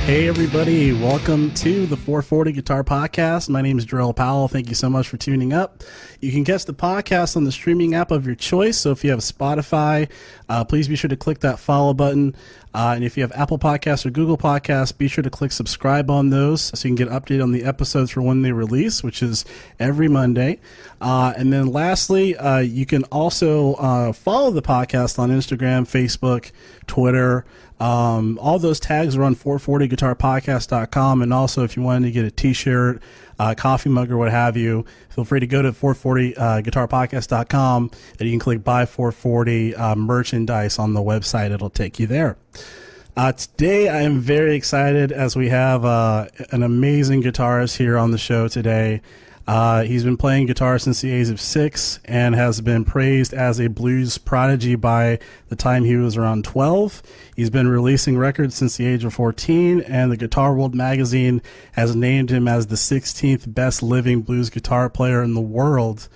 Hey everybody, welcome to the 440 Guitar Podcast. My name is Jerrell Powell. Thank you so much for tuning up. You can catch the podcast on the streaming app of your choice. So if you have Spotify, please be sure to click that follow button. And if you have Apple Podcasts or Google Podcasts, be sure to click subscribe on those so you can get updated on the episodes for when they release, which is every Monday. And then lastly, you can also follow the podcast on Instagram, Facebook, Twitter. All those tags are on 440guitarpodcast.com. And also, if you wanted to get a t-shirt, coffee mug, or what have you, feel free to go to 440guitarpodcast.com and you can click buy 440 merchandise on the website. It'll take you there. Today, I am very excited as we have an amazing guitarist here on the show today. He's been playing guitar since the age of 6 and has been praised as a blues prodigy by the time he was around 12. He's been releasing records since the age of 14, and the Guitar World magazine has named him as the 16th best living blues guitar player in the world.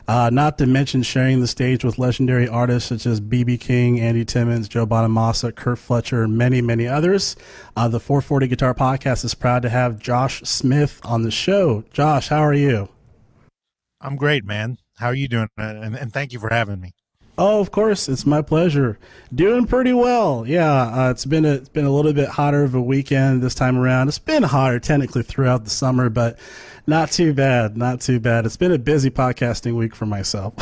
Not to mention sharing the stage with legendary artists such as B.B. King, Andy Timmons, Joe Bonamassa, Kirk Fletcher, and many, many others. The 440 Guitar Podcast is proud to have Josh Smith on the show. Josh, how are you? I'm great, man. How are you doing? And thank you for having me. Oh, of course. It's my pleasure. Doing pretty well. Yeah, it's been a little bit hotter of a weekend this time around. It's been hotter technically throughout the summer, but not too bad. Not too bad. It's been a busy podcasting week for myself.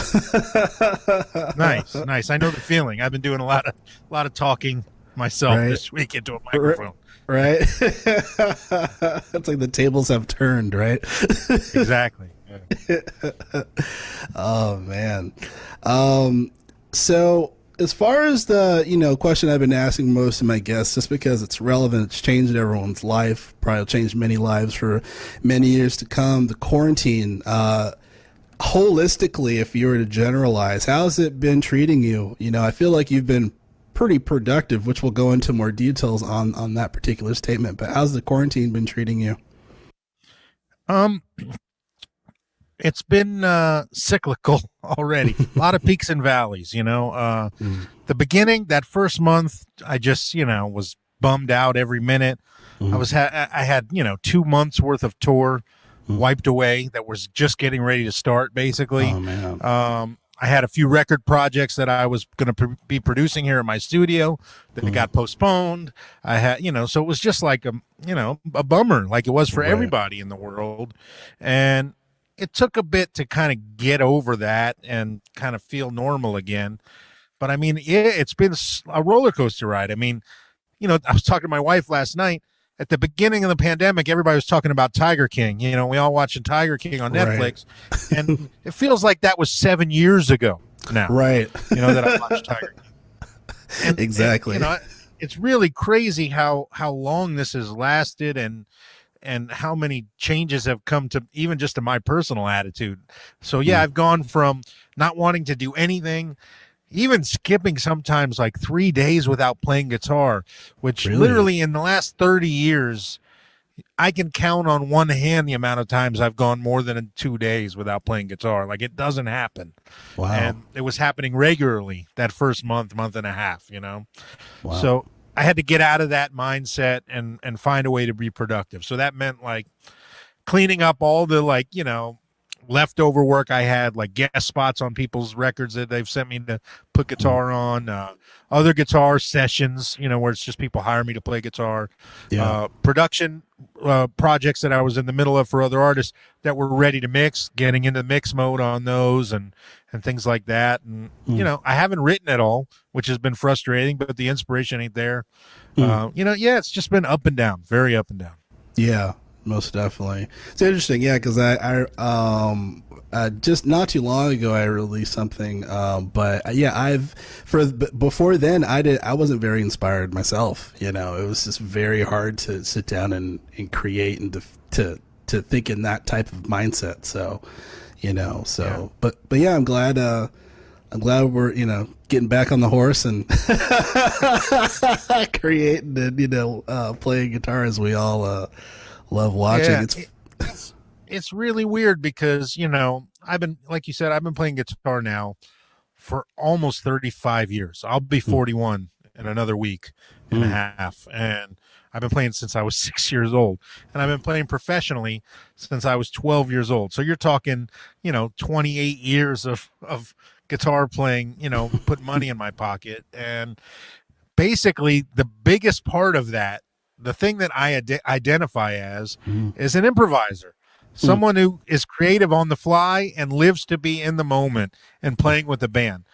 Nice. I know the feeling. I've been doing a lot of talking myself this week into a microphone. Right. It's like the tables have turned, right? Exactly. Yeah. Oh man. So as far as the, question I've been asking most of my guests, just because it's relevant, it's changed everyone's life, probably changed many lives for many years to come. The quarantine, holistically, if you were to generalize, how's it been treating you? I feel like you've been pretty productive, which we'll go into more details on that particular statement, but how's the quarantine been treating you? It's been cyclical already. A lot of peaks and valleys, The beginning, that first month, I just, was bummed out every minute. I had 2 months worth of tour wiped away that was just getting ready to start, basically. Oh, man. I had a few record projects that I was going to be producing here in my studio that got postponed. I had, so it was just like a bummer, like it was for everybody in the world. And it took a bit to kind of get over that and kind of feel normal again. But I mean, it's been a roller coaster ride. I mean, I was talking to my wife last night. At the beginning of the pandemic, everybody was talking about Tiger King. We all watching Tiger King on Netflix. And it feels like that was 7 years ago now. Right. That I watched Tiger King. Exactly. And, it's really crazy how long this has lasted and how many changes have come to even just to my personal attitude. So I've gone from not wanting to do anything, even skipping sometimes like 3 days without playing guitar, which literally in the last 30 years, I can count on one hand the amount of times I've gone more than 2 days without playing guitar. Like it doesn't happen. Wow. And it was happening regularly that first month and a half, Wow. So I had to get out of that mindset and find a way to be productive. So that meant like cleaning up all the leftover work I had, like guest spots on people's records that they've sent me to put guitar on, other guitar sessions, where it's just people hire me to play guitar, production projects that I was in the middle of for other artists that were ready to mix, getting into mix mode on those and things like that. And, I haven't written at all, which has been frustrating, but the inspiration ain't there. It's just been up and down, very up and down. Yeah. Most definitely. It's interesting, because I just not too long ago I released something, but before then I wasn't very inspired myself. It was just very hard to sit down and create and to think in that type of mindset. So, but I'm glad we're getting back on the horse and creating and playing guitar as we all love watching. Yeah, it's really weird because, I've been, like you said, I've been playing guitar now for almost 35 years. I'll be 41 in another week and a half. And I've been playing since I was 6 years old, and I've been playing professionally since I was 12 years old. So you're talking, 28 years of guitar playing, put money in my pocket. And basically the biggest part of that, the thing that I identify as, is an improviser. Someone who is creative on the fly and lives to be in the moment and playing with the band.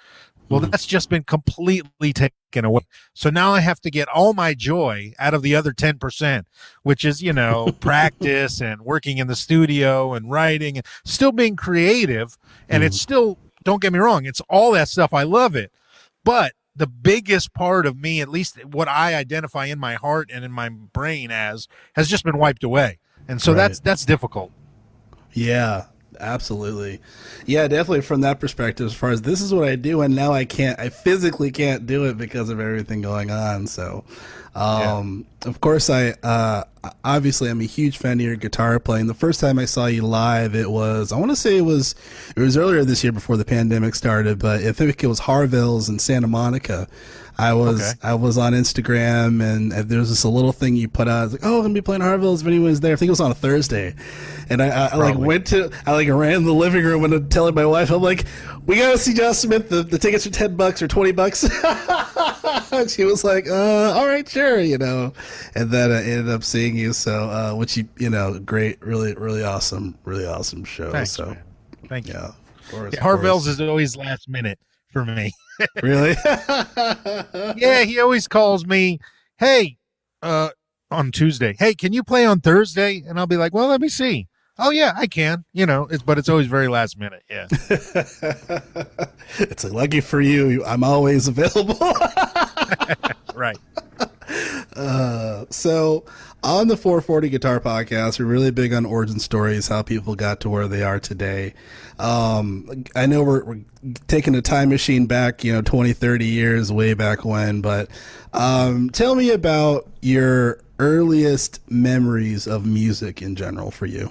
Well, that's just been completely taken away. So now I have to get all my joy out of the other 10%, which is, practice and working in the studio and writing and still being creative. And it's still, don't get me wrong, it's all that stuff. I love it. But the biggest part of me, at least what I identify in my heart and in my brain as, has just been wiped away. And so that's difficult. Yeah, absolutely. Yeah, definitely from that perspective, as far as this is what I do, and now I physically can't do it because of everything going on. So, of course, obviously I'm a huge fan of your guitar playing. The first time I saw you live, I want to say it was earlier this year before the pandemic started, but I think it was Harville's in Santa Monica. I was on Instagram, and there was this little thing you put out. I was like, "Oh, I'm gonna be playing Harville's if anyone's there." I think it was on a Thursday, and I ran in the living room and I'm telling my wife, I'm like, "We gotta see Josh Smith. The tickets are $10 or $20." And she was like, "All right, sure," And then I ended up seeing you. So, which great, really, really awesome show. Thanks, so, man. Thank you. Yeah, of course. Harville's is always last minute for me. Really? Yeah, he always calls me, "Hey, on Tuesday, hey, can you play on Thursday?" And I'll be like, "Well, let me see." "Oh yeah, I can." But it's always very last minute. Yeah. It's like, lucky for you, I'm always available. Right. So on the 440 Guitar Podcast, we're really big on origin stories, how people got to where they are today. I know we're taking a time machine back, 20, 30 years, way back when, but tell me about your earliest memories of music in general for you.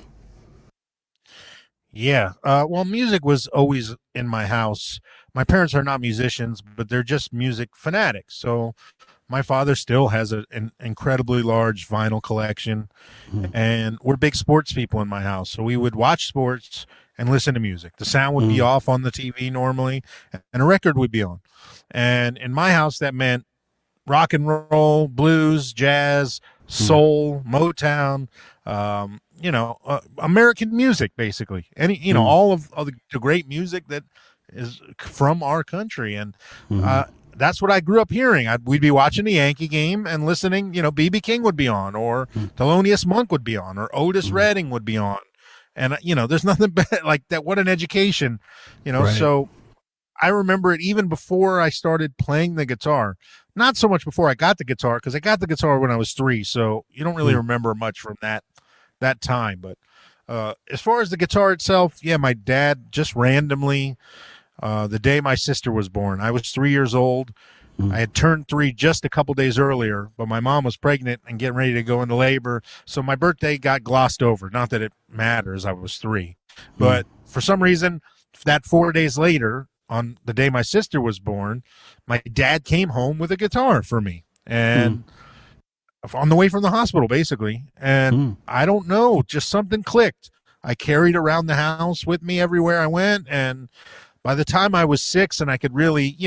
Yeah. Well, music was always in my house. My parents are not musicians, but they're just music fanatics. So my father still has an incredibly large vinyl collection, and we're big sports people in my house. So we would watch sports and listen to music. The sound would be off on the TV normally, and a record would be on. And in my house, that meant rock and roll, blues, jazz, soul, Motown, American music, basically. All of the great music that is from our country. And that's what I grew up hearing. We'd be watching the Yankee game and listening, B.B. King would be on, or Thelonious Monk would be on, or Otis Redding would be on. And, there's nothing better like that. What an education, Right. So I remember it even before I started playing the guitar. Not so much before I got the guitar, because I got the guitar when I was 3. So you don't really remember much from that time. But as far as the guitar itself, yeah, my dad just randomly, the day my sister was born, I was 3 years old. I had turned 3 just a couple days earlier, but my mom was pregnant and getting ready to go into labor. So my birthday got glossed over. Not that it matters. I was 3. But for some reason, that 4 days later, on the day my sister was born, my dad came home with a guitar for me. And on the way from the hospital, basically. And I don't know, just something clicked. I carried around the house with me everywhere I went. And by the time I was 6 and I could really,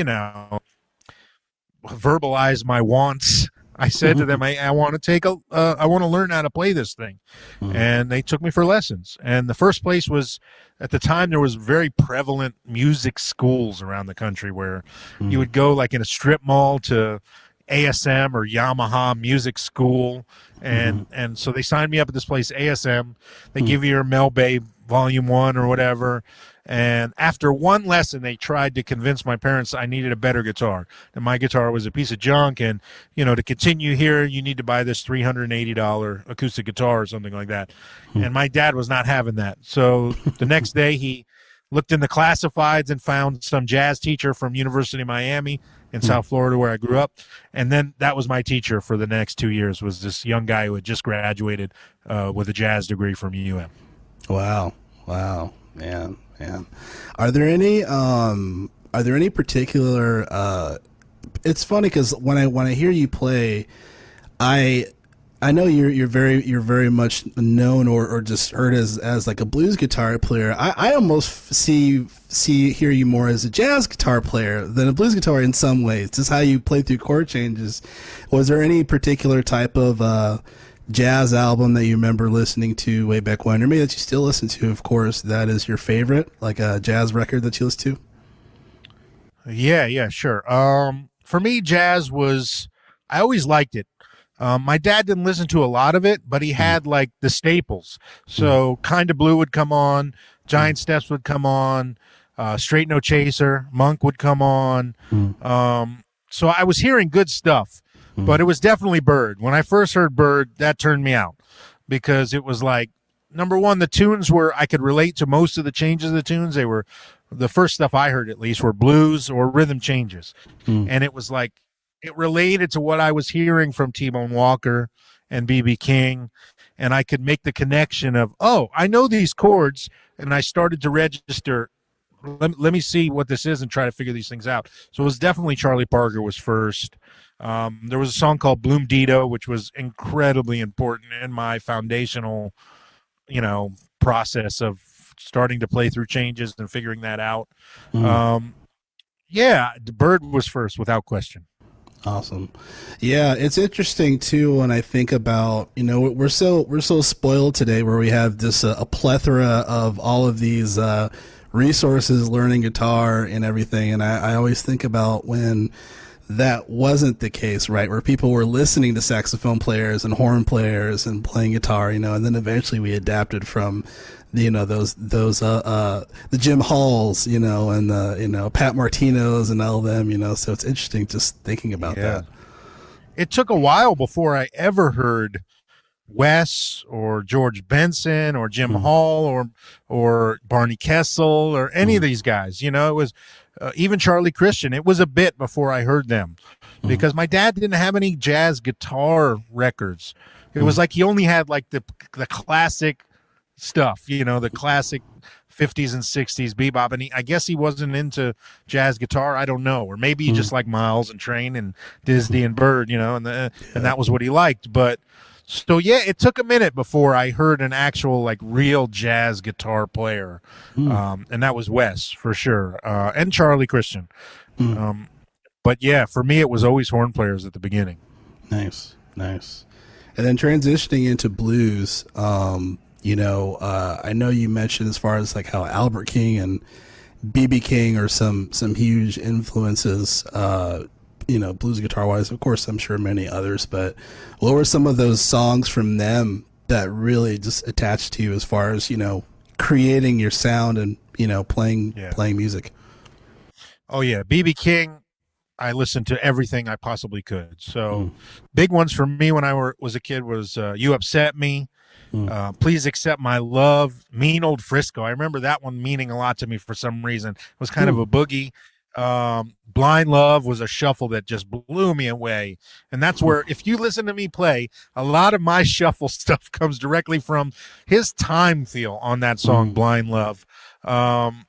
verbalize my wants, I said to them, I want to I want to learn how to play this thing. And they took me for lessons. And the first place was, at the time, there was very prevalent music schools around the country where you would go like in a strip mall to ASM or Yamaha Music School. And so they signed me up at this place, ASM. They give you your Mel Bay Volume 1 or whatever. And after one lesson, they tried to convince my parents I needed a better guitar. And my guitar was a piece of junk. And, to continue here, you need to buy this $380 acoustic guitar or something like that. And my dad was not having that. So the next day, he looked in the classifieds and found some jazz teacher from University of Miami in South Florida, where I grew up. And then that was my teacher for the next 2 years, was this young guy who had just graduated with a jazz degree from UM. Wow. Man. Are there any particular it's funny because when I hear you play, I I know you're very much known or just heard as like a blues guitar player. I almost hear you more as a jazz guitar player than a blues guitar in some ways. Just how you play through chord changes. Was there any particular type of jazz album that you remember listening to way back when, or maybe that you still listen to? Of course, that is your favorite, like a jazz record that you listen to. Yeah, sure. For me, jazz was, I always liked it. My dad didn't listen to a lot of it, but he had like the staples. So Kind of Blue would come on, Giant Steps would come on, Straight No Chaser, Monk would come on. So I was hearing good stuff, but it was definitely Bird. When I first heard Bird, that turned me out because it was like, number one, the tunes were, I could relate to most of the changes of the tunes. They were, the first stuff I heard at least were blues or rhythm changes. And it was like, it related to what I was hearing from T-Bone Walker and B.B. King, and I could make the connection of, oh, I know these chords, and I started to register. Let me see what this is and try to figure these things out. So it was definitely Charlie Parker was first. There was a song called Bloom Dito, which was incredibly important in my foundational, process of starting to play through changes and figuring that out. Yeah, Bird was first without question. Awesome. Yeah, it's interesting too when I think about, we're so spoiled today where we have this a plethora of all of these resources, learning guitar and everything, and I always think about when that wasn't the case, right? Where people were listening to saxophone players and horn players and playing guitar, and then eventually we adapted from the Jim Halls, and the Pat Martinos and all of them, so it's interesting just thinking about that. It took a while before I ever heard Wes or George Benson or Jim Hall or Barney Kessel or any of these guys. It was even Charlie Christian. It was a bit before I heard them because my dad didn't have any jazz guitar records. It was like he only had like the classic stuff, the classic 50s and 60s bebop, and I guess he wasn't into jazz guitar. I don't know, or maybe he just liked Miles and Train and Disney and Bird, and that was what he liked. But so it took a minute before I heard an actual like real jazz guitar player, and that was Wes for sure, and Charlie Christian. But yeah, for me it was always horn players at the beginning. Nice. And then transitioning into blues, I know you mentioned as far as like how Albert King and B.B. King are some huge influences, blues guitar wise. Of course, I'm sure many others, but what were some of those songs from them that really just attached to you as far as, creating your sound and, playing music? Oh yeah. B.B. King, I listened to everything I possibly could. So big ones for me when I was a kid was You Upset Me. Please Accept My Love, Mean Old Frisco. I remember that one meaning a lot to me for some reason. It was kind of a boogie. Blind Love was a shuffle that just blew me away. And that's where, if you listen to me play, a lot of my shuffle stuff comes directly from his time feel on that song, Blind Love. And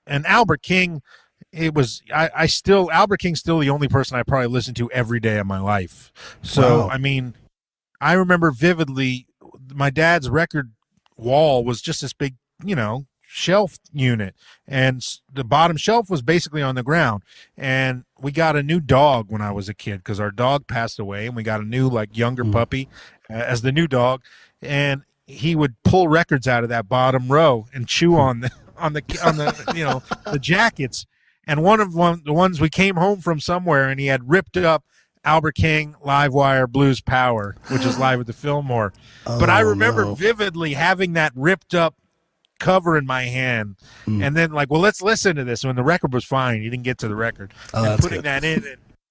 Albert King, Albert King's still the only person I probably listen to every day of my life. So, wow. I remember vividly, my dad's record wall was just this big, shelf unit, and the bottom shelf was basically on the ground. And we got a new dog when I was a kid because our dog passed away, and we got a new younger puppy as the new dog, and he would pull records out of that bottom row and chew on the the jackets. And the ones we came home from somewhere, and he had ripped up Albert King, Livewire, Blues Power, which is live at the Fillmore. But I remember vividly having that ripped up cover in my hand, and then let's listen to this. When the record was fine, he didn't get to the record, and putting that in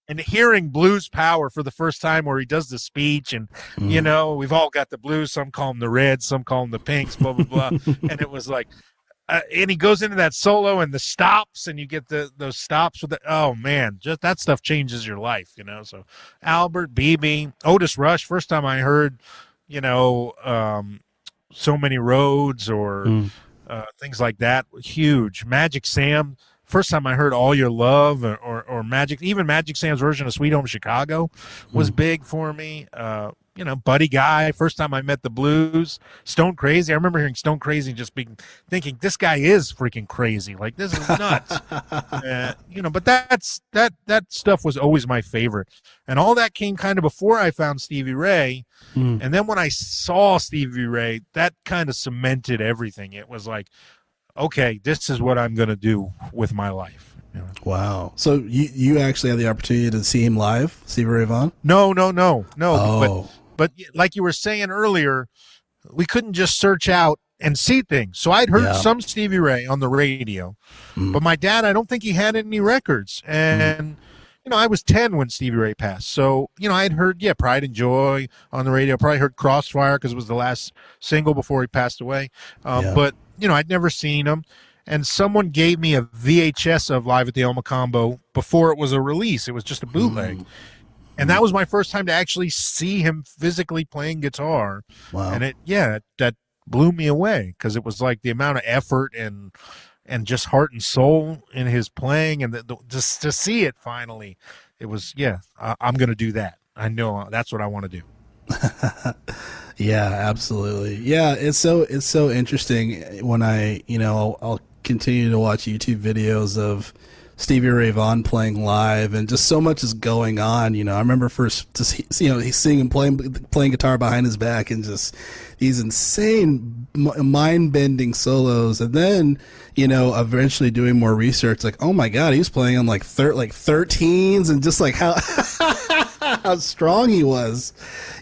and hearing Blues Power for the first time, where he does the speech, and we've all got the blues. Some call them the Reds, some call them the Pinks, blah blah blah. And it was like. And he goes into that solo and the stops, and you get those stops with oh man, just that stuff changes your life, So Albert, BB, Otis Rush, first time I heard, So Many Roads or things like that, huge. Magic Sam, first time I heard All Your Love or Magic, even Magic Sam's version of Sweet Home Chicago was big for me. Buddy Guy, first time I met the blues. Stone Crazy, I remember hearing Stone Crazy and just thinking, this guy is freaking crazy. Like, this is nuts. But that stuff was always my favorite. And all that came kind of before I found Stevie Ray. And then when I saw Stevie Ray, that kind of cemented everything. It was like, okay, this is what I'm going to do with my life. Wow. So you actually had the opportunity to see him live, Stevie Ray Vaughan? No. Oh. But like you were saying earlier, we couldn't just search out and see things. So I'd heard some Stevie Ray on the radio, but my dad, I don't think he had any records. And, I was 10 when Stevie Ray passed. So, I'd heard, Pride and Joy on the radio. Probably heard Crossfire because it was the last single before he passed away. But, I'd never seen him. And someone gave me a VHS of Live at the El Mocambo before it was a release. It was just a bootleg. And that was my first time to actually see him physically playing guitar. Wow. And that blew me away because it was like the amount of effort and just heart and soul in his playing, and just to see it finally, it was, I'm going to do that. I know that's what I want to do. Yeah, absolutely. Yeah, it's so interesting when I'll continue to watch YouTube videos of Stevie Ray Vaughan playing live, and just so much is going on. I remember first he's singing, playing guitar behind his back, and just these insane mind-bending solos, and then eventually doing more research, like, oh my god, he was playing on like 13s, and just like how how strong he was,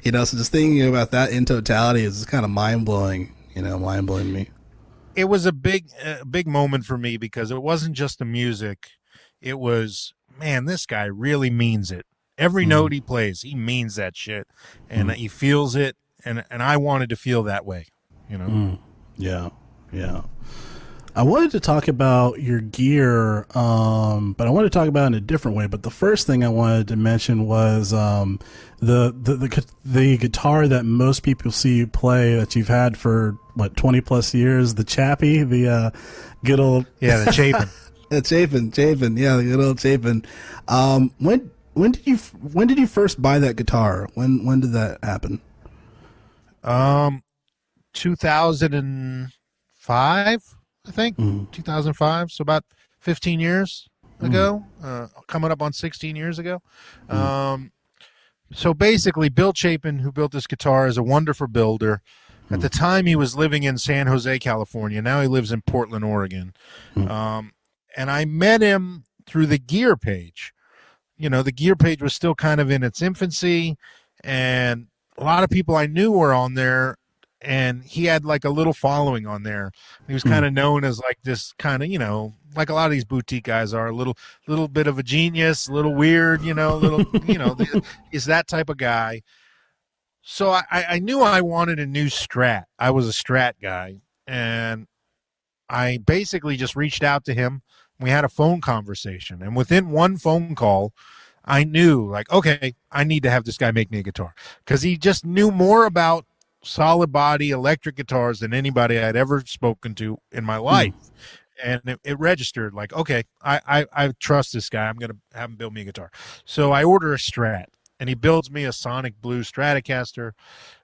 so just thinking about that in totality is kind of mind-blowing me. It was a big moment for me because it wasn't just the music. It was, man, this guy really means it. Every note he plays, he means that shit, and he feels it, and I wanted to feel that way, Yeah. I wanted to talk about your gear, but I wanted to talk about it in a different way. But the first thing I wanted to mention was the guitar that most people see you play, that you've had for 20 plus years, the Chappie, the good old the Chapin. The Chapin, yeah, the good old Chapin. When did you first buy that guitar? When did that happen? 2005, I think. 2005, so about 15 years ago, coming up on 16 years ago. So basically, Bill Chapin, who built this guitar, is a wonderful builder. At the time, he was living in San Jose, California. Now he lives in Portland, Oregon. And I met him through the gear page. The gear page was still kind of in its infancy, and a lot of people I knew were on there, and he had like a little following on there. He was kind of known as like this kind of, like a lot of these boutique guys are, a little bit of a genius, a little weird, he's that type of guy. So I knew I wanted a new Strat. I was a Strat guy, and I basically just reached out to him. We had a phone conversation, and within one phone call, I knew, like, okay, I need to have this guy make me a guitar, because he just knew more about solid body electric guitars than anybody I'd ever spoken to in my life. And it registered, like, okay, I trust this guy. I'm going to have him build me a guitar. So I order a Strat, and he builds me a Sonic Blue Stratocaster,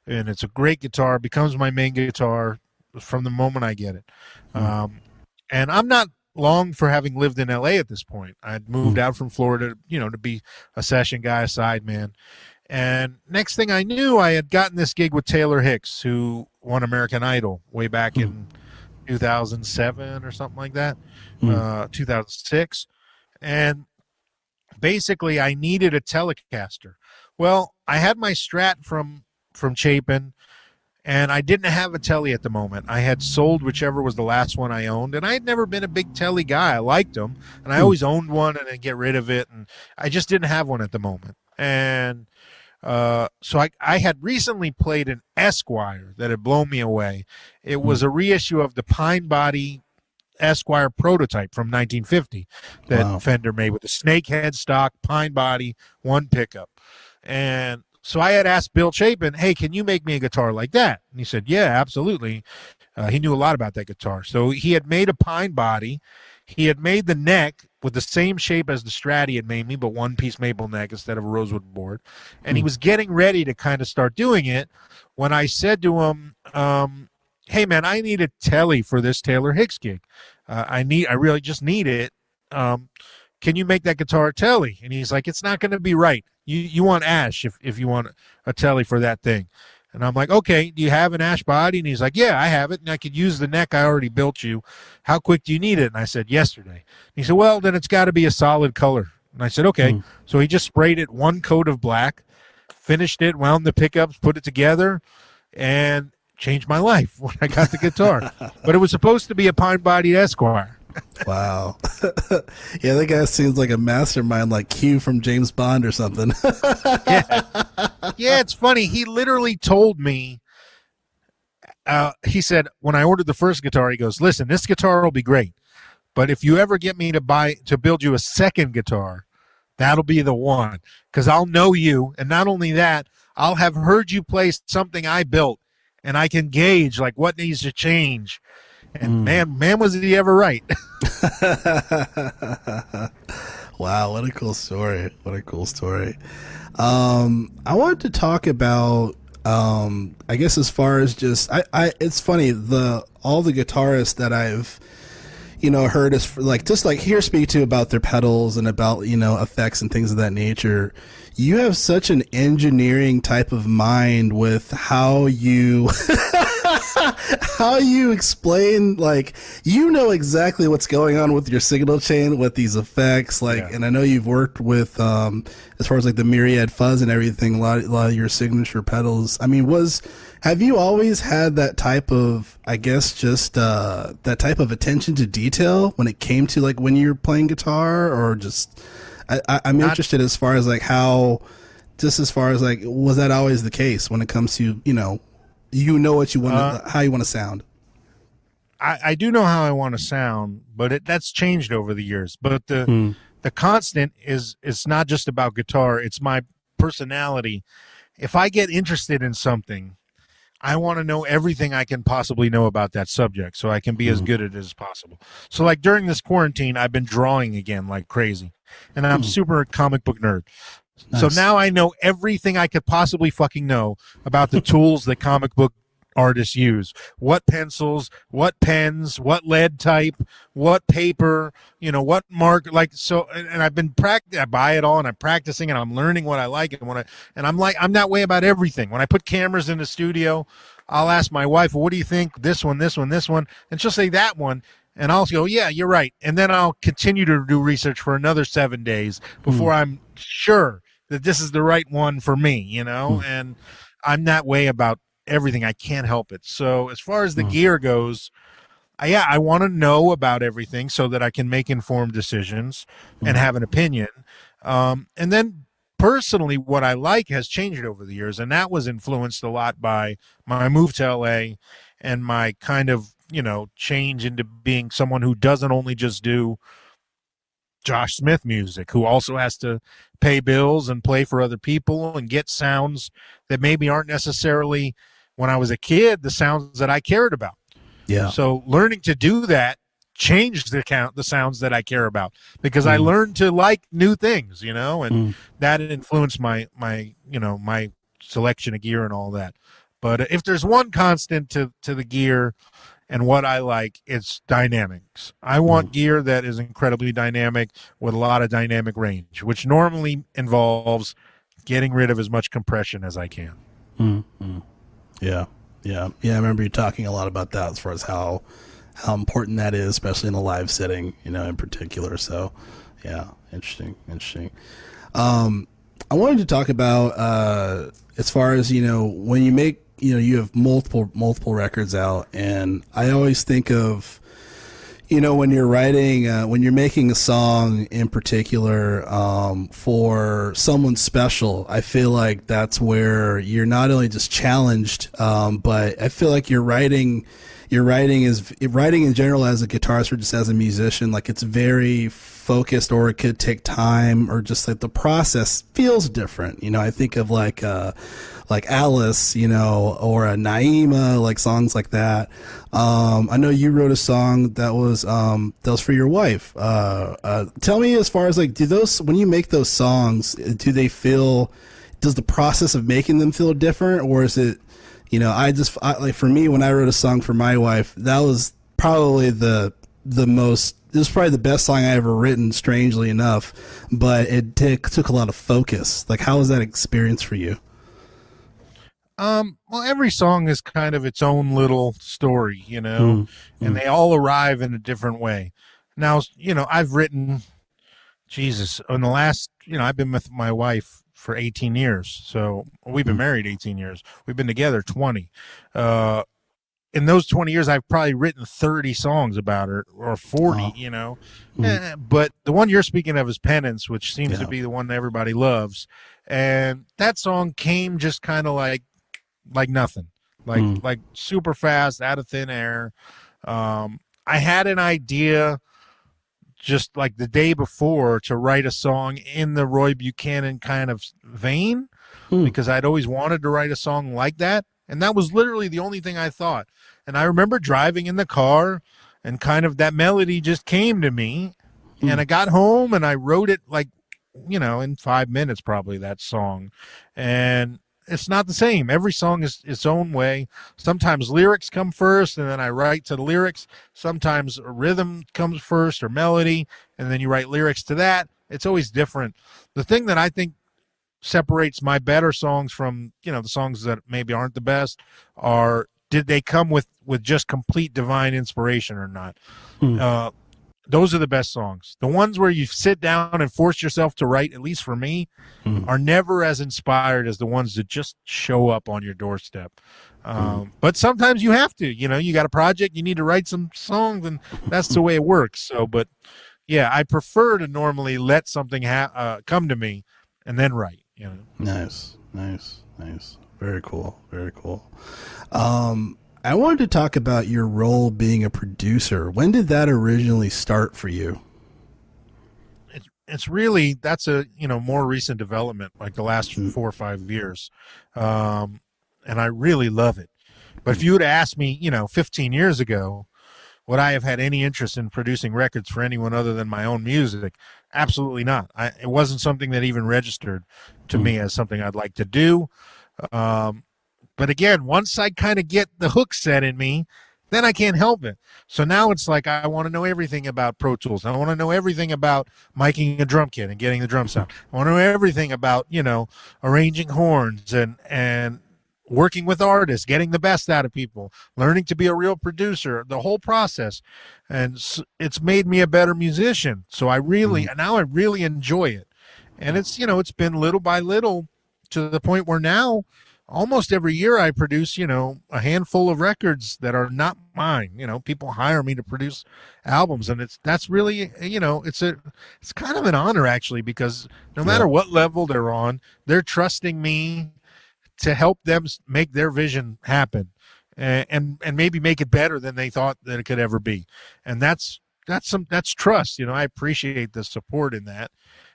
and it's a great guitar, becomes my main guitar from the moment I get it. And I'm not long for having lived in LA at this point. I'd moved out from Florida, to be a session guy, a sideman. And next thing I knew, I had gotten this gig with Taylor Hicks, who won American Idol way back in 2007 or something like that, 2006. And basically, I needed a Telecaster. Well, I had my Strat from Chapin, and I didn't have a Tele at the moment. I had sold whichever was the last one I owned, and I had never been a big Tele guy. I liked them, and I always owned one and then get rid of it, and I just didn't have one at the moment. And so I had recently played an Esquire that had blown me away. It was a reissue of the Pine Body Esquire prototype from 1950 that Fender made, with a snake headstock, pine body, one pickup. And so I had asked Bill Chapin, hey, can you make me a guitar like that? And he said, yeah, absolutely. He knew a lot about that guitar. So he had made a pine body. he had made the neck with the same shape as the Strat he had made me, but one-piece maple neck instead of a rosewood board. And he was getting ready to kind of start doing it when I said to him, hey, man, I need a telly for this Taylor Hicks gig. I really just need it. Can you make that guitar a telly? And he's like, it's not going to be right. You want ash if you want a telly for that thing. And I'm like, okay, do you have an ash body? And he's like, yeah, I have it, and I could use the neck I already built you. How quick do you need it? And I said, yesterday. And he said, well, then it's got to be a solid color. And I said, okay. So he just sprayed it one coat of black, finished it, wound the pickups, put it together, and changed my life when I got the guitar. But it was supposed to be a pine-bodied Esquire. Wow. Yeah, that guy seems like a mastermind, like Q from James Bond or something. Yeah, it's funny. He literally told me, he said, when I ordered the first guitar, he goes, listen, this guitar will be great, but if you ever get me to build you a second guitar, that'll be the one, because I'll know you, and not only that, I'll have heard you play something I built, and I can gauge like what needs to change. And man, was he ever right? Wow, what a cool story. What a cool story. I wanted to talk about, I guess as far as just, it's funny, all the guitarists that I've, heard is just hear speak to about their pedals and about, effects and things of that nature. You have such an engineering type of mind with how you how you explain, exactly what's going on with your signal chain with these effects, and I know you've worked with as far as the myriad fuzz and everything, a lot of your signature pedals. I mean, have you always had that type of, I guess, just that type of attention to detail when it came to when you're playing guitar, or just I'm interested as far as how, just as far as was that always the case when it comes to what you want, how you want to sound? I do know how I want to sound, but that's changed over the years. But the constant is, it's not just about guitar. It's my personality. If I get interested in something, I want to know everything I can possibly know about that subject so I can be as good at it as possible. So during this quarantine, I've been drawing again like crazy, and I'm super comic book nerd. Nice. So now I know everything I could possibly fucking know about the tools that comic book artists use. What pencils, what pens, what lead type, what paper, what mark, and I've been I buy it all, and I'm practicing, and I'm learning what I like, and I'm that way about everything. When I put cameras in the studio, I'll ask my wife, well, what do you think? This one, and she'll say that one. And I'll go, yeah, you're right. And then I'll continue to do research for another 7 days before I'm sure that this is the right one for me, and I'm that way about everything. I can't help it. So as far as the gear goes, I want to know about everything so that I can make informed decisions and have an opinion. And then personally, what I like has changed over the years, and that was influenced a lot by my move to LA and my kind of, change into being someone who doesn't only just do Josh Smith music, who also has to pay bills and play for other people and get sounds that maybe aren't necessarily, when I was a kid, the sounds that I cared about. Yeah. So learning to do that changed the sounds that I care about, because I learned to like new things, and that influenced my selection of gear and all that. But if there's one constant to the gear and what I like, it's dynamics. I want gear that is incredibly dynamic with a lot of dynamic range, which normally involves getting rid of as much compression as I can. Yeah. I remember you talking a lot about that as far as how important that is, especially in a live setting, in particular. So, yeah, interesting. I wanted to talk about as far as when you make. You have multiple records out, and I always think of, when you're writing, when you're making a song in particular for someone special, I feel like that's where you're not only just challenged, but I feel like you're writing your writing in general as a guitarist or just as a musician, like it's very focused, or it could take time, or just like the process feels different. You know, I think of like Alice, you know, or a Naima, like songs like that. I know you wrote a song that was for your wife. Tell me, as far as like, when you make those songs, does the process of making them feel different, or is it, you know, like for me, when I wrote a song for my wife, that was probably it was probably the best song I ever written, strangely enough, but it took a lot of focus. Like, how was that experience for you? Well, every song is kind of its own little story, you know, and they all arrive in a different way. Now, you know, I've written, Jesus, in the last, you know, I've been with my wife for 18 years. So we've been married 18 years. We've been together 20. In those 20 years, I've probably written 30 songs about her, or 40, you know. But the one you're speaking of is Penance, which seems to be the one that everybody loves. And that song came just kind of like nothing, like super fast, out of thin air. I had an idea just like the day before to write a song in the Roy Buchanan kind of vein, because I'd always wanted to write a song like that. And that was literally the only thing I thought. And I remember driving in the car, and kind of that melody just came to me. And I got home and I wrote it, like, you know, in 5 minutes, probably, that song. And it's not the same. Every song is its own way. Sometimes lyrics come first, and then I write to the lyrics. Sometimes a rhythm comes first, or melody, and then you write lyrics to that. It's always different. The thing that I think separates my better songs from, you know, the songs that maybe aren't the best are, did they come with just complete divine inspiration or not? Those are the best songs. The ones where you sit down and force yourself to write, at least for me, are never as inspired as the ones that just show up on your doorstep. But sometimes you have to, you know, you got a project, you need to write some songs, and that's the way it works. So, but yeah, I prefer to normally let something come to me and then write, you know. Nice. Very cool. I wanted to talk about your role being a producer. When did that originally start for you? It's really, that's a, you know, more recent development, like the last 4 or 5 years. And I really love it. But if you would have asked me, you know, 15 years ago, would I have had any interest in producing records for anyone other than my own music? Absolutely not. It wasn't something that even registered to me as something I'd like to do. But again, once I kind of get the hook set in me, then I can't help it. So now it's like I want to know everything about Pro Tools. I want to know everything about miking a drum kit and getting the drum sound. I want to know everything about, you know, arranging horns and working with artists, getting the best out of people, learning to be a real producer, the whole process. And it's made me a better musician. So now I really enjoy it. And it's, you know, it's been little by little to the point where now almost every year I produce, you know, a handful of records that are not mine. You know, people hire me to produce albums, and that's really, you know, it's kind of an honor, actually, because no matter what level they're on, they're trusting me to help them make their vision happen, and maybe make it better than they thought that it could ever be. And that's trust. You know, I appreciate the support in that,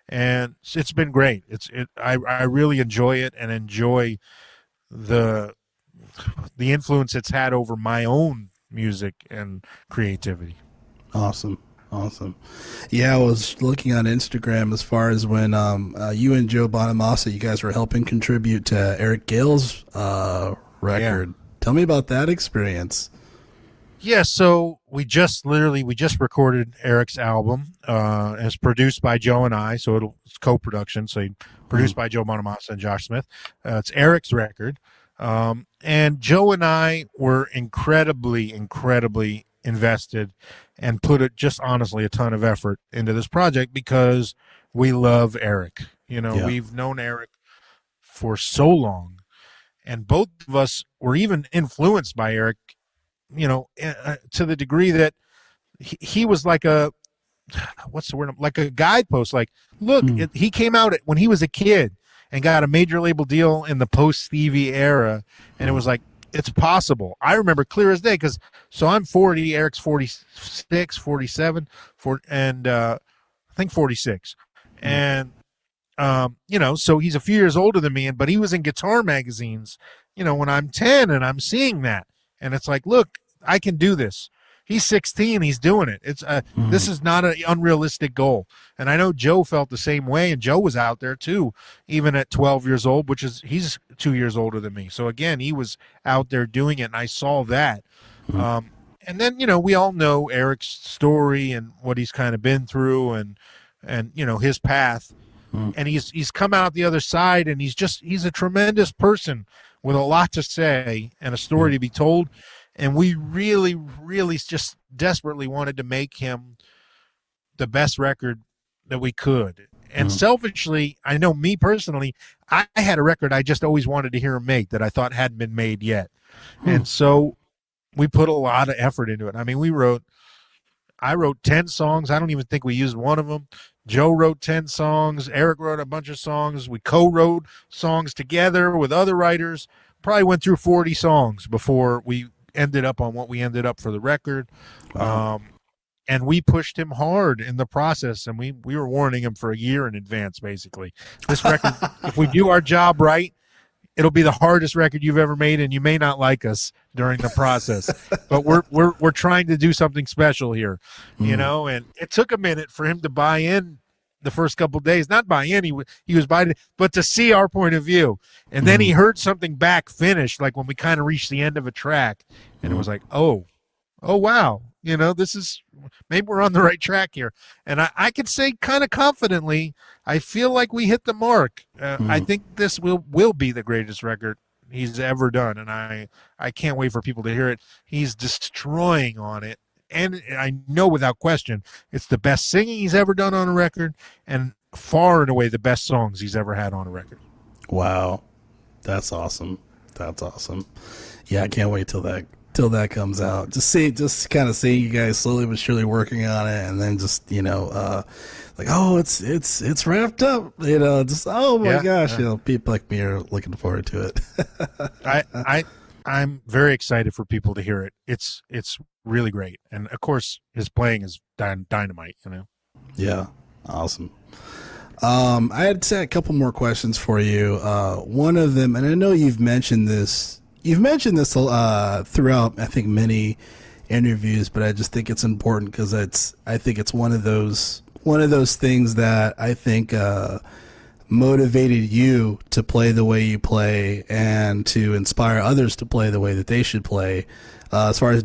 and it's been great. I really enjoy it, and enjoy the influence it's had over my own music and creativity. Awesome. Yeah, I was looking on Instagram as far as when you and Joe Bonamassa, you guys were helping contribute to Eric Gale's record. Yeah. Tell me about that experience. Yeah, so we just recorded Eric's album. It's produced by Joe and I, so it's co-production. So produced by Joe Bonamassa and Josh Smith. It's Eric's record. And Joe and I were incredibly invested and put just honestly a ton of effort into this project because we love Eric. You know, we've known Eric for so long, and both of us were even influenced by Eric, you know, to the degree that he was like what's the word? Like a guidepost. Like, look, he came out when he was a kid and got a major label deal in the post-Stevie era. And it was like, it's possible. I remember clear as day so I'm 40, Eric's 46, 47, and I think 46. And, so he's a few years older than me, but he was in guitar magazines, when I'm 10 and I'm seeing that. And it's like, look, I can do this. He's 16. He's doing it. This is not an unrealistic goal. And I know Joe felt the same way, and Joe was out there too, even at 12 years old, he's 2 years older than me. So again, he was out there doing it, and I saw that. And then, we all know Eric's story and what he's kind of been through and his path. And he's come out the other side, and he's a tremendous person with a lot to say and a story to be told. And we really, really just desperately wanted to make him the best record that we could. And selfishly, I know me personally, I had a record I just always wanted to hear him make that I thought hadn't been made yet. And so we put a lot of effort into it. I mean, I wrote 10 songs. I don't even think we used one of them. Joe wrote 10 songs. Eric wrote a bunch of songs. We co-wrote songs together with other writers. Probably went through 40 songs before we ended up on what we ended up for the record. Wow. And we pushed him hard in the process, and we were warning him for a year in advance, basically. This record, if we do our job right, it'll be the hardest record you've ever made, and you may not like us during the process. But we're trying to do something special here, and it took a minute for him to buy in the first couple of days. Not buy in, he was buying it, but to see our point of view. And then he heard something back finished, like when we kind of reached the end of a track, and it was like, oh wow, this is, maybe we're on the right track here. And I could say kind of confidently, I feel like we hit the mark. I think this will be the greatest record he's ever done, and I can't wait for people to hear it. He's destroying on it. And I know without question, it's the best singing he's ever done on a record, and far and away the best songs he's ever had on a record. Wow. That's awesome. Yeah, I can't wait till that comes out. Just kind of see you guys slowly but surely working on it, and then just, like, oh, it's wrapped up, just, oh my gosh, people like me are looking forward to it. I'm very excited for people to hear it. It's really great. And of course his playing is dynamite, Yeah. Awesome. I had a couple more questions for you. One of them, and I know you've mentioned this throughout, I think, many interviews, but I just think it's important because I think it's one of those things that I think motivated you to play the way you play and to inspire others to play the way that they should play, as far as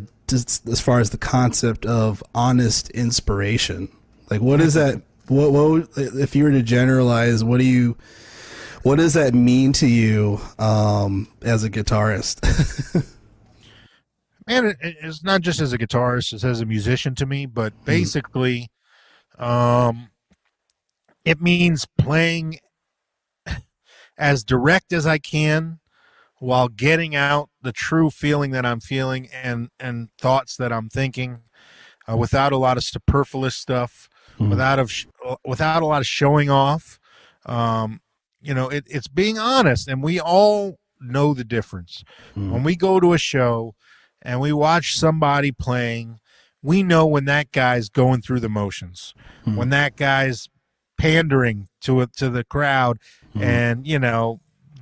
the concept of honest inspiration. Like, what is that? What if you were to generalize, what does that mean to you as a guitarist? Man, it's not just as a guitarist, it's as a musician to me, but basically it means playing as direct as I can while getting out the true feeling that I'm feeling and thoughts that I'm thinking, without a lot of superfluous stuff, without a lot of showing off. It's being honest, and we all know the difference. When we go to a show and we watch somebody playing, we know when that guy's going through the motions, when that guy's pandering to the crowd, and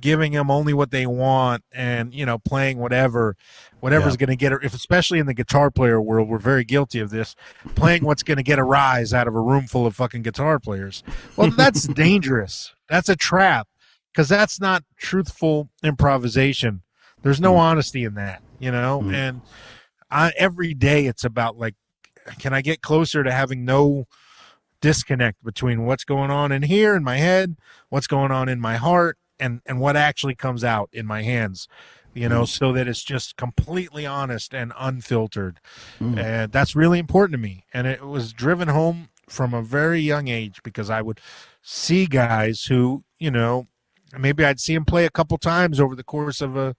giving them only what they want, and playing whatever's going to get her. If especially in the guitar player world, we're very guilty of this, playing what's going to get a rise out of a room full of fucking guitar players. Well, that's dangerous. That's a trap, because that's not truthful improvisation. There's no honesty in that, and every day it's about, like, can I get closer to having no disconnect between what's going on in here in my head, what's going on in my heart, and what actually comes out in my hands, so that it's just completely honest and unfiltered. And that's really important to me. And it was driven home from a very young age, because I would see guys who, maybe I'd see them play a couple times over the course of a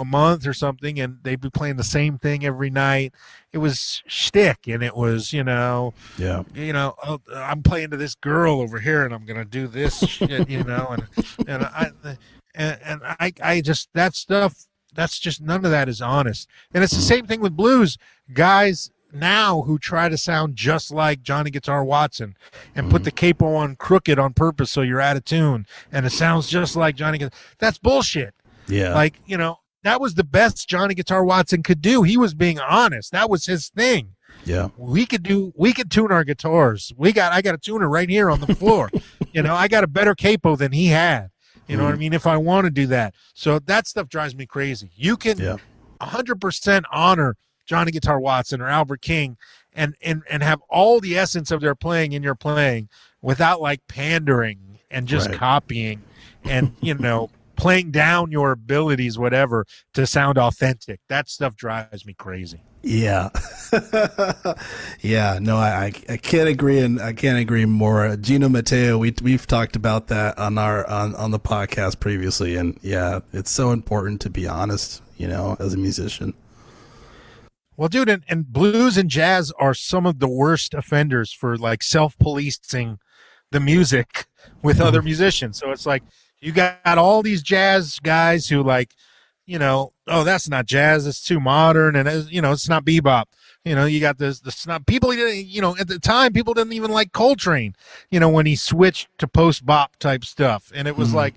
month or something, and they'd be playing the same thing every night. It was shtick, and it was, I'm playing to this girl over here, and I'm going to do this shit, and I just, that stuff that's just, none of that is honest. And it's the same thing with blues guys now who try to sound just like Johnny Guitar Watson and put the capo on crooked on purpose so you're out of tune and it sounds just like Johnny Guitar. That's bullshit. Yeah. Like, you know, that was the best Johnny Guitar Watson could do. He was being honest. That was his thing. Yeah. We could tune our guitars. I got a tuner right here on the floor. You know, I got a better capo than he had. You know what I mean? If I want to do that. So that stuff drives me crazy. You can 100% honor Johnny Guitar Watson or Albert King and have all the essence of their playing in your playing without like pandering and just copying and, you know, playing down your abilities, whatever, to sound authentic. That stuff drives me crazy. Yeah. Yeah. No, I can't agree, and I can't agree more. Gino Matteo, we've talked about that on on the podcast previously, and yeah, it's so important to be honest, you know, as a musician. Well, dude, and blues and jazz are some of the worst offenders for like self-policing the music with other musicians. So it's like you got all these jazz guys who like, you know, oh, that's not jazz, it's too modern, and you know, it's not bebop. You know, you got this not people, you know, at the time people didn't even like Coltrane, you know, when he switched to post bop type stuff, and it was like,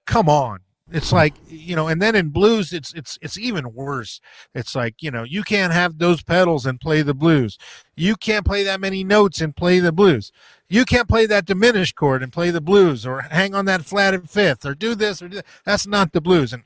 come on. It's like, you know, and then in blues, it's even worse. It's like, you know, you can't have those pedals and play the blues. You can't play that many notes and play the blues. You can't play that diminished chord and play the blues, or hang on that flatted fifth, or do this or do that. That's not the blues. And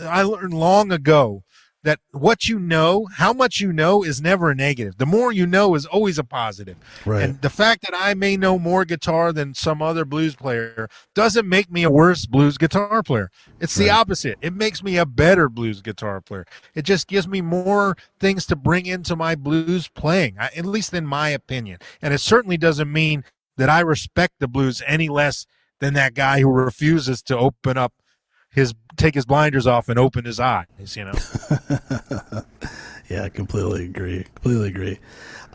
I learned long ago that what you know, how much you know, is never a negative. The more you know is always a positive. Right. And the fact that I may know more guitar than some other blues player doesn't make me a worse blues guitar player. It's the opposite. It makes me a better blues guitar player. It just gives me more things to bring into my blues playing, at least in my opinion. And it certainly doesn't mean that I respect the blues any less than that guy who refuses to open up take his blinders off and open his eyes, you know. Yeah, completely agree.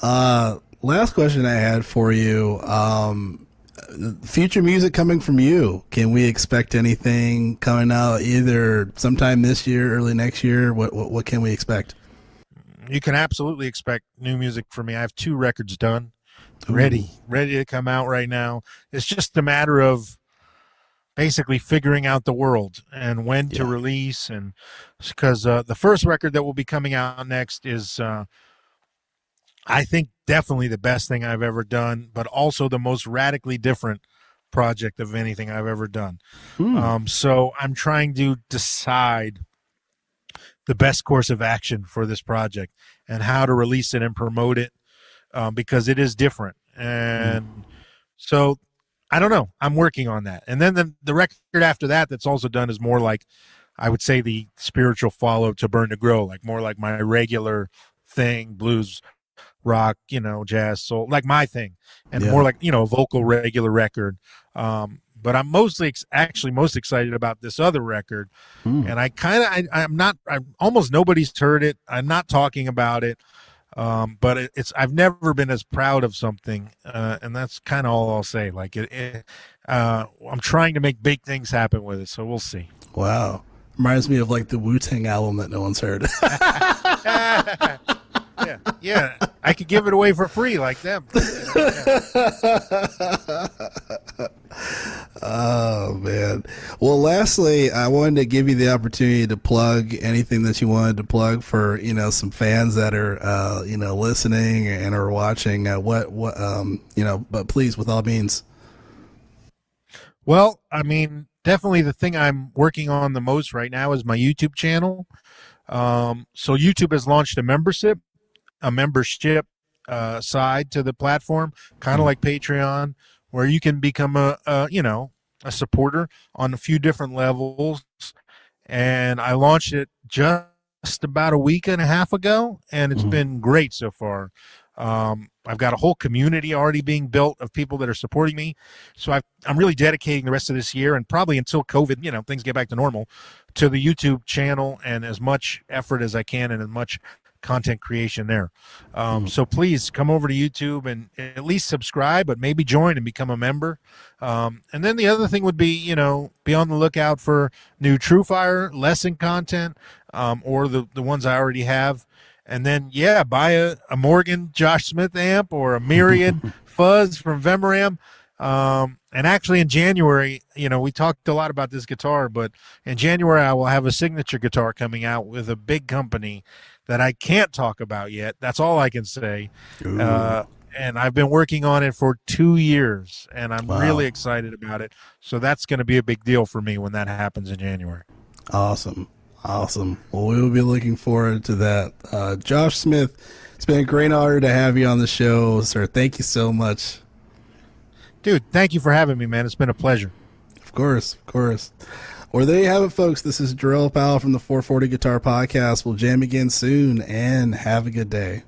Last question I had for you, future music coming from you. Can we expect anything coming out either sometime this year, early next year? What can we expect? You can absolutely expect new music from me. I have 2 records done, ready to come out right now. It's just a matter of basically figuring out the world and when to release, and because the first record that will be coming out next is I think definitely the best thing I've ever done, but also the most radically different project of anything I've ever done. So I'm trying to decide the best course of action for this project and how to release it and promote it, because it is different. And so I don't know. I'm working on that. And then the record after that that's also done is more like, I would say, the spiritual follow to Burn to Grow, like more like my regular thing, blues, rock, you know, jazz, soul, like my thing, and more like, you know, a vocal regular record. But I'm most excited about this other record. And I'm almost nobody's heard it. I'm not talking about it. But I've never been as proud of something, and that's kind of all I'll say. Like I'm trying to make big things happen with it, so we'll see. Wow, reminds me of like the Wu-Tang album that no one's heard. Yeah, I could give it away for free like them. Oh man. Well, lastly, I wanted to give you the opportunity to plug anything that you wanted to plug for, you know, some fans that are, you know, listening and are watching. You know, but please, with all means. Well, I mean, definitely the thing I'm working on the most right now is my YouTube channel. So YouTube has launched a membership side to the platform, kind of like Patreon, where you can become a supporter on a few different levels. And I launched it just about a week and a half ago, and it's been great so far. I've got a whole community already being built of people that are supporting me. So I'm really dedicating the rest of this year, and probably until COVID, you know, things get back to normal, to the YouTube channel, and as much effort as I can and as much content creation there. So please come over to YouTube and at least subscribe, but maybe join and become a member. And then the other thing would be, you know, be on the lookout for new TrueFire lesson content, or the ones I already have. And then, yeah, buy a Morgan Josh Smith amp or a Myriad Fuzz from Vemoram. And actually in January, you know, we talked a lot about this guitar, but in January I will have a signature guitar coming out with a big company that I can't talk about yet. That's all I can say. And I've been working on it for 2 years, and I'm really excited about it. So that's going to be a big deal for me when that happens in January. Awesome. Well, we will be looking forward to that. Josh Smith, it's been a great honor to have you on the show, sir. Thank you so much. Dude, thank you for having me, man. It's been a pleasure. Of course. Well, there you have it, folks. This is Jerrell Powell from the 440 Guitar Podcast. We'll jam again soon, and have a good day.